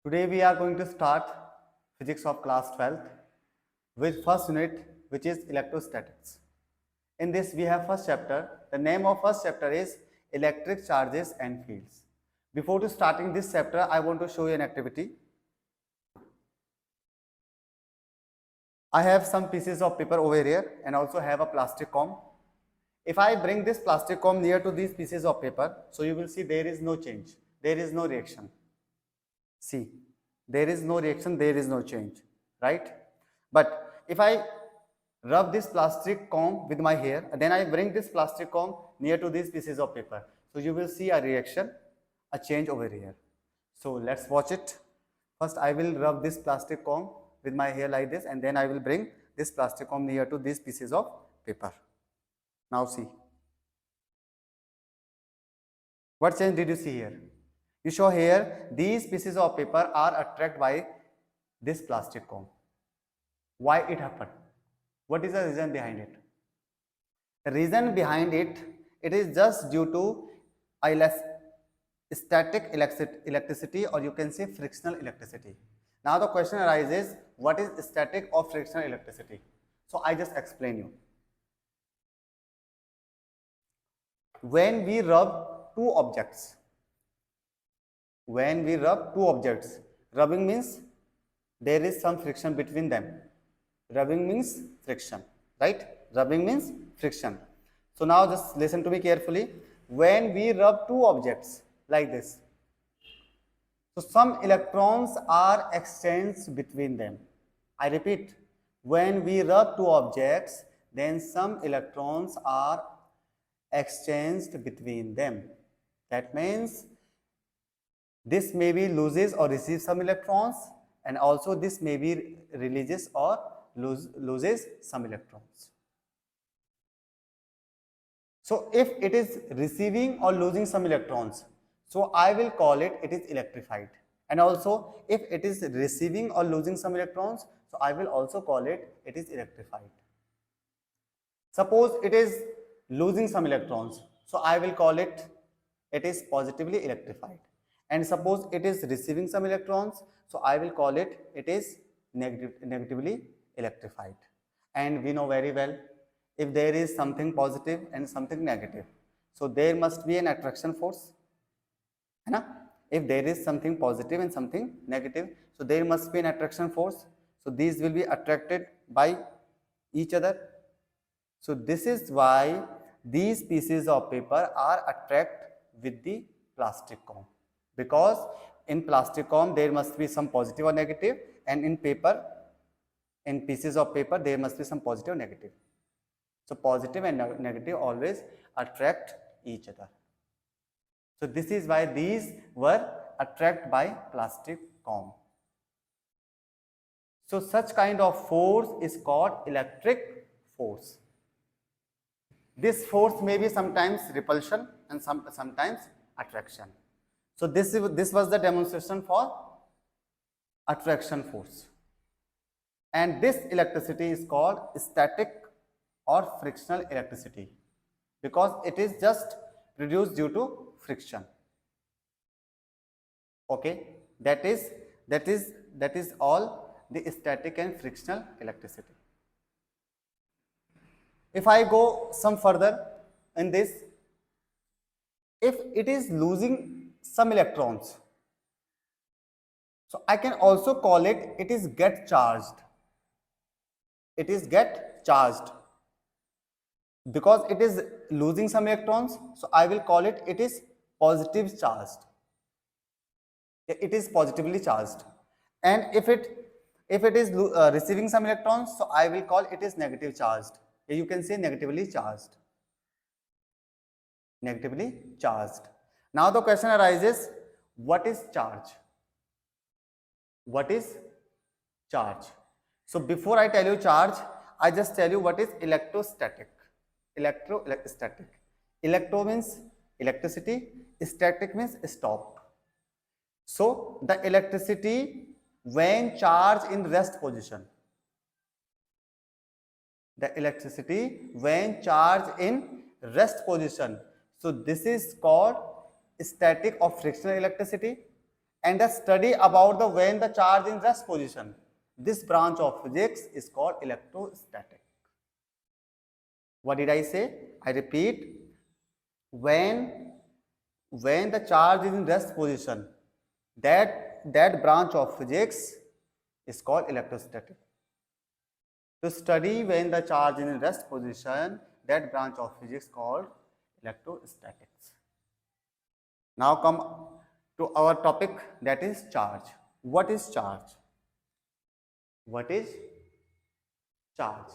Today we are going to start physics of class 12th with first unit, which is electrostatics. In this we have first chapter. The name of first chapter is electric charges and fields. Before to starting this chapter, I want to show you an activity. I have some pieces of paper over here and also have a plastic comb. If I bring this plastic comb near to these pieces of paper, so you will see there is no change, there is no reaction. See, there is no reaction, there is no change, right? But if I rub this plastic comb with my hair, then I bring this plastic comb near to these pieces of paper, so you will see a reaction, a change over here. So let's watch it. First I will rub this plastic comb with my hair like this, and then I will bring this plastic comb near to these pieces of paper. Now see, what change did you see here? You show here these pieces of paper are attracted by this plastic comb. Why it happened? What is the reason behind it? The reason behind it, it is just due to static electricity, or you can say frictional electricity. Now the question arises, what is static or frictional electricity? So I just explain you. When we rub two objects, rubbing means there is some friction between them. Rubbing means friction, right? Rubbing means friction. So now just listen to me carefully. When we rub two objects like this, so some electrons are exchanged between them. I repeat, when we rub two objects, then some electrons are exchanged between them. That means this maybe loses or receives some electrons, and also this maybe releases or loses some electrons. So if it is receiving or losing some electrons, so I will call it is electrified. And also if it is receiving or losing some electrons, so I will also call it is electrified. Suppose it is losing some electrons, so I will call it is positively electrified. And suppose it is receiving some electrons, so I will call it is negatively electrified. And we know very well, if there is something positive and something negative, so there must be an attraction force. If there is something positive and something negative, so there must be an attraction force. So these will be attracted by each other. So this is why these pieces of paper are attracted with the plastic comb, because in plastic comb there must be some positive or negative, and in pieces of paper there must be some positive or negative. So positive and negative always attract each other. So this is why these were attracted by plastic comb. So such kind of force is called electric force. This force may be sometimes repulsion and sometimes attraction. So this was the demonstration for attraction force. And this electricity is called static or frictional electricity, because it is just produced due to friction. Okay, that is all the static and frictional electricity. If I go some further in this, if it is losing some electrons, so I can also call it is get charged. It is get charged. Because it is losing some electrons, so I will call it is positive charged. It is positively charged. And if it is receiving some electrons, so I will call it is negative charged. You can say negatively charged. Negatively charged. Now the question arises, what is charge? What is charge? So before I tell you charge, I just tell you what is electrostatic. Electrostatic. Electro means electricity, static means stop. So the electricity when charged in rest position. The electricity when charged in rest position. So this is called static or frictional electricity. and a study about the when the charge in rest position. This branch of physics is called electrostatic. What did I say? I repeat, when the charge is in rest position, that branch of physics is called electrostatic. To study when the charge is in rest position, that branch of physics called electrostatics. Now come to our topic, that is charge. What is charge? What is charge?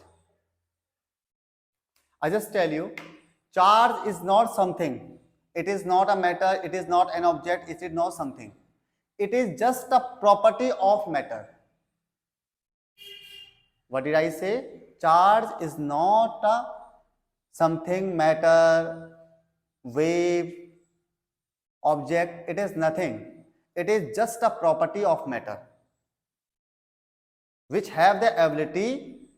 I just tell you, charge is not something. It is not a matter, it is not an object, it is not something. It is just a property of matter. What did I say? Charge is not a something, matter, wave, object. It is nothing. It is just a property of matter which have the ability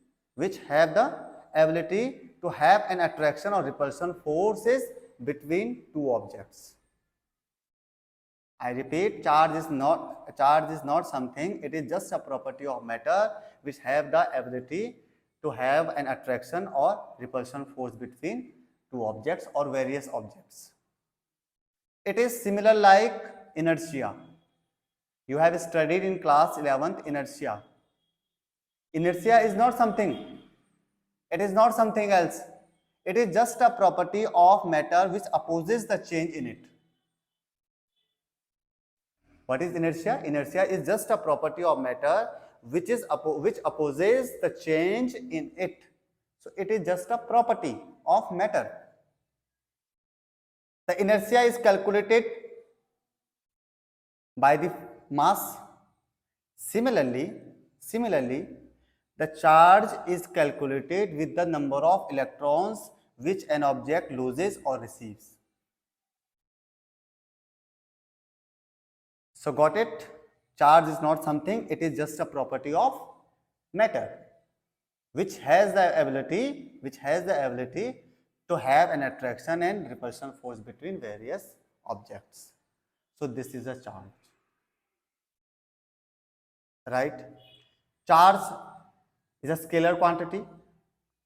to have an attraction or repulsion forces between two objects. I repeat, charge is not something. It is just a property of matter which have the ability to have an attraction or repulsion force between two objects or various objects. It is similar like inertia. You have studied in class 11th inertia. Inertia is not something. It is not something else. It is just a property of matter which opposes the change in it. What is inertia? Inertia is just a property of matter which opposes the change in it. So it is just a property of matter. The inertia is calculated by the mass. Similarly, the charge is calculated with the number of electrons which an object loses or receives. So got it? Charge is not something, it is just a property of matter which has the ability to have an attraction and repulsion force between various objects. So this is a charge. Right? Charge is a scalar quantity.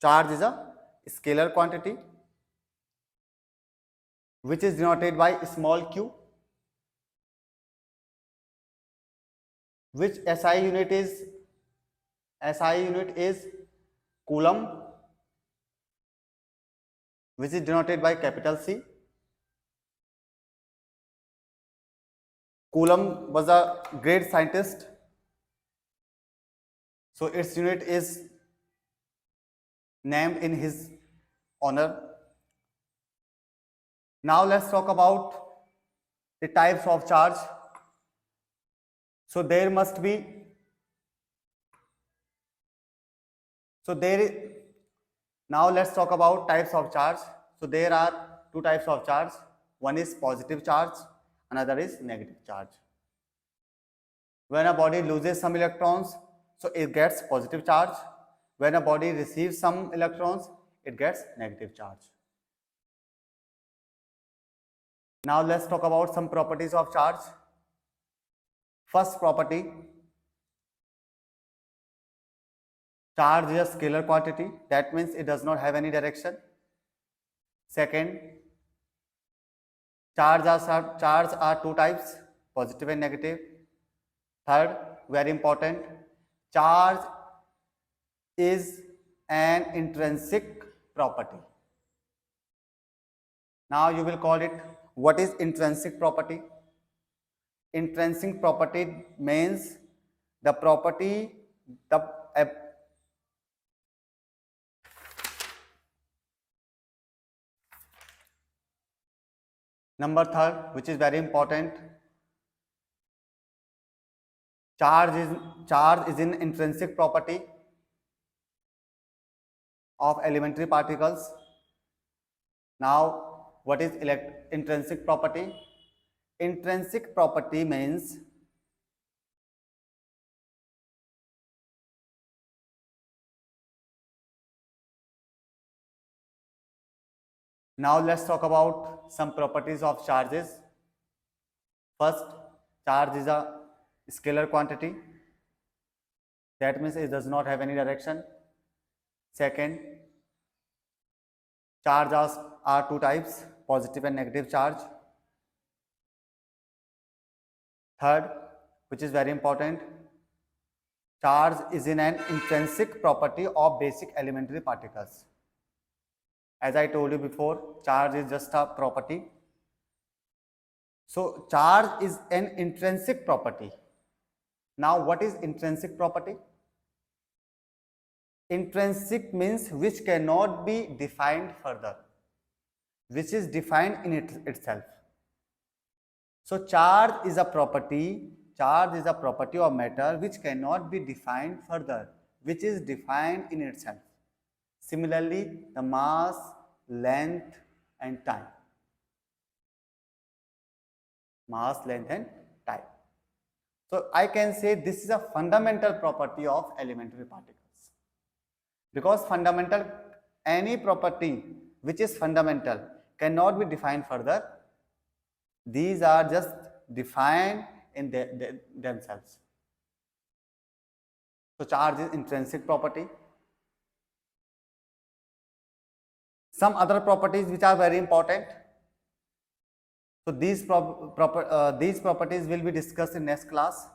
Charge is a scalar quantity which is denoted by small q, which SI unit is coulomb, which is denoted by capital C. Coulomb was a great scientist, so its unit is named in his honor. Now let's talk about the types of charge. So there must be, now let's talk about types of charge. So there are two types of charge. One is positive charge, another is negative charge. When a body loses some electrons, so it gets positive charge. When a body receives some electrons, it gets negative charge. Now let's talk about some properties of charge. First property, charge is a scalar quantity. That means it does not have any direction. Second, charge are two types, positive and negative. Third, very important, charge is an intrinsic property. Now you will call it, what is intrinsic property? Intrinsic property means the property, number third, which is very important, charge is an intrinsic property of elementary particles. Now, what is intrinsic property? Intrinsic property means now let's talk about some properties of charges. First, Charge is a scalar quantity. That means it does not have any direction. Second, charge are two types, positive and negative charge. Third, which is very important, charge is in an intrinsic property of basic elementary particles. As I told you before, charge is just a property. So charge is an intrinsic property. Now what is intrinsic property? Intrinsic means which cannot be defined further, which is defined in itself. So charge is a property of matter which cannot be defined further, which is defined in itself. Similarly, the mass, length and time. Mass, length and time. So I can say this is a fundamental property of elementary particles. Because fundamental, any property which is fundamental cannot be defined further. These are just defined in themselves. So charge is intrinsic property. Some other properties which are very important. So these properties will be discussed in next class.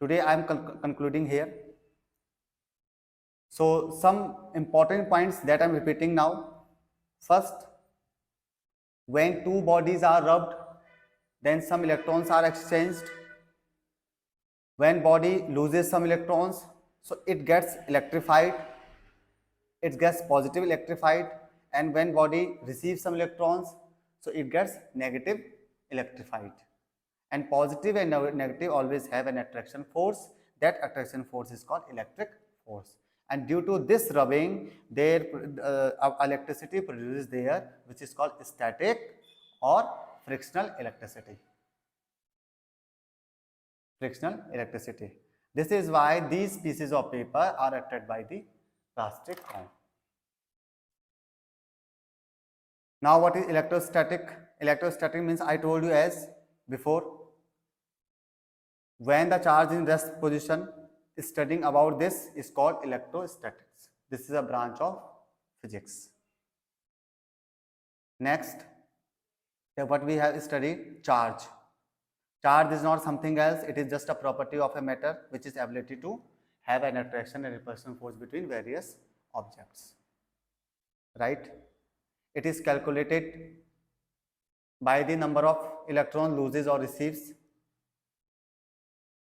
Today I am concluding here. So some important points that I am repeating now. First, when two bodies are rubbed, then some electrons are exchanged. When body loses some electrons, so it gets electrified, it gets positively electrified, and when body receives some electrons, so it gets negative electrified. And positive and negative always have an attraction force. That attraction force is called electric force. And due to this rubbing, there electricity produces there, which is called static or frictional electricity. Frictional electricity. This is why these pieces of paper are attracted by the plastic ion. Now what is electrostatic? Electrostatic means I told you as before, when the charge in rest position, studying about this is called electrostatics. This is a branch of physics. Next, what we have studied, charge. Charge is not something else, it is just a property of a matter which is ability to have an attraction and repulsion force between various objects. Right? It is calculated by the number of electron loses or receives.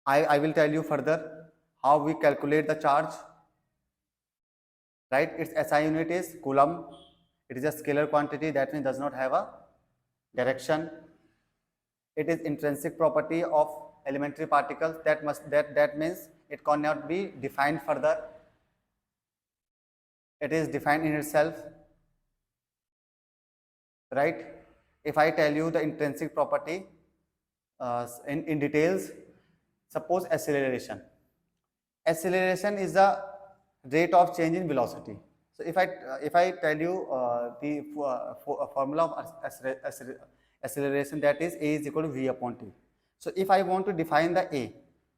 I will tell you further how we calculate the charge. Right? Its SI unit is coulomb. It is a scalar quantity, that means does not have a direction. It is intrinsic property of elementary particles, that means it cannot be defined further. It is defined in itself. Right? If I tell you the intrinsic property in details, suppose acceleration. Acceleration is the rate of change in velocity. So if I tell you the formula of acceleration, that is A is equal to V upon T. So if I want to define the A,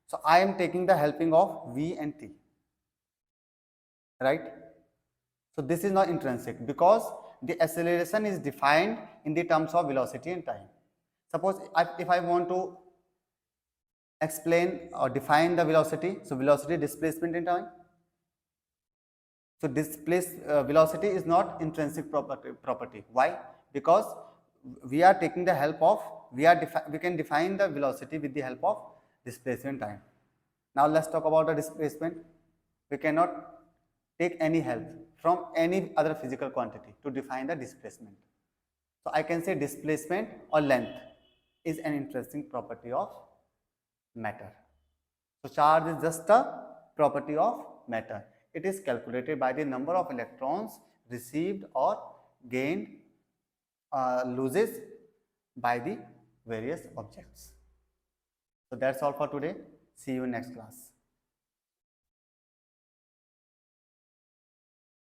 so I am taking the helping of V and T. Right? So this is not intrinsic because the acceleration is defined in the terms of velocity and time. Suppose if I want to explain or define the velocity, so velocity displacement in time. So velocity is not intrinsic property. Why? Because we are taking the help of, we can define the velocity with the help of displacement time. Now let's talk about the displacement. We cannot take any help from any other physical quantity to define the displacement. So I can say displacement or length is an intrinsic property of matter. So charge is just a property of matter. It is calculated by the number of electrons received or gained, loses by the various objects. So that's all for today. See you in next class.